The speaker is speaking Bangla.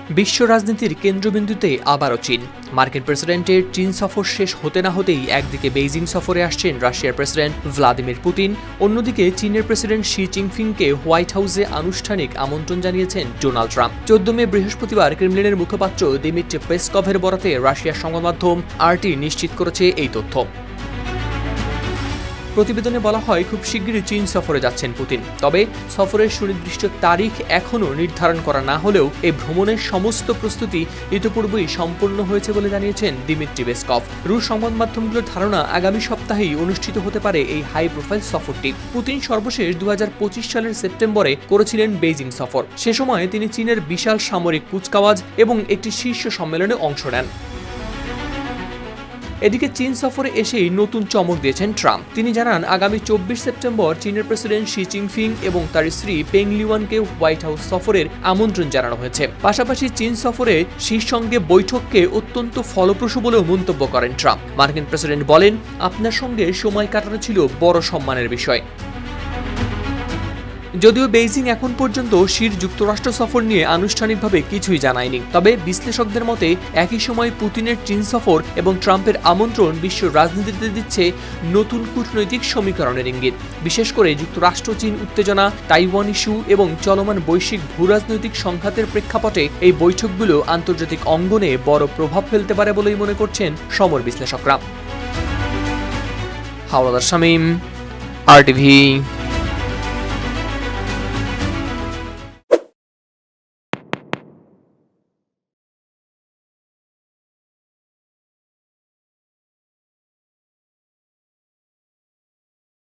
বিশ্ব রাজনীতির কেন্দ্রবিন্দুতে আবারও চীন। মার্কিন প্রেসিডেন্টের চীন সফর শেষ হতে না হতেই একদিকে বেইজিং সফরে আসছেন রাশিয়ার প্রেসিডেন্ট ভ্লাদিমির পুতিন, অন্যদিকে চীনের প্রেসিডেন্ট শি জিনপিংকে হোয়াইট হাউসে আনুষ্ঠানিক আমন্ত্রণ জানিয়েছেন ডোনাল্ড ট্রাম্প। 14 মে বৃহস্পতিবার ক্রেমলিনের মুখপাত্র দিমিত্রি পেসকভের বরাতে রাশিয়ার সংবাদ মাধ্যম আরটি নিশ্চিত করেছে এই তথ্য। প্রতিবেদনে বলা হয়, খুব শিগগিরই চীন সফরে যাচ্ছেন পুতিন। তবে সফরের সুনির্দিষ্ট তারিখ এখনও নির্ধারণ করা না হলেও এই ভ্রমণের সমস্ত প্রস্তুতি ইতিপূর্বেই সম্পন্ন হয়েছে বলে জানিয়েছেন দিমিত্রি পেসকভ। রুশ সংবাদ মাধ্যমগুলোর ধারণা, আগামী সপ্তাহেই অনুষ্ঠিত হতে পারে এই হাই প্রোফাইল সফরটি। পুতিন সর্বশেষ 2025 সালের সেপ্টেম্বরে করেছিলেন বেইজিং সফর। সে সময় তিনি চীনের বিশাল সামরিক কুচকাওয়াজ এবং একটি শীর্ষ সম্মেলনে অংশ নেন। এদিকে চীন সফরে এসেই নতুন চমক দিয়েছেন ট্রাম্প। তিনি জানান, আগামী 24 সেপ্টেম্বর চীনের প্রেসিডেন্ট শি জিনপিং এবং তার স্ত্রী পেং লিওয়ানকে হোয়াইট হাউস সফরের আমন্ত্রণ জানানো হয়েছে। পাশাপাশি চীন সফরে শির সঙ্গে বৈঠককে অত্যন্ত ফলপ্রসূ বলেও মন্তব্য করেন ট্রাম্প। মার্কিন প্রেসিডেন্ট বলেন, আপনার সঙ্গে সময় কাটানো ছিল বড় সম্মানের বিষয়। যদিও বেইজিং এখন পর্যন্ত শির যুক্তরাষ্ট্র সফর নিয়ে আনুষ্ঠানিকভাবে কিছুই জানায়নি, তবে বিশ্লেষকদের মতে একই সময় পুতিনের চীন সফর এবং ট্রাম্পের আমন্ত্রণ বিশ্ব রাজনীতিতে দিচ্ছে নতুন কূটনৈতিক সমীকরণের ইঙ্গিত। বিশেষ করে যুক্তরাষ্ট্র চীন উত্তেজনা, তাইওয়ান ইস্যু এবং চলমান বৈশ্বিক ভূরাজনৈতিক সংঘাতের প্রেক্ষাপটে এই বৈঠকগুলো আন্তর্জাতিক অঙ্গনে বড় প্রভাব ফেলতে পারে বলেই মনে করছেন সমর বিশ্লেষকরা। হাওলাদার শামীম, RTV।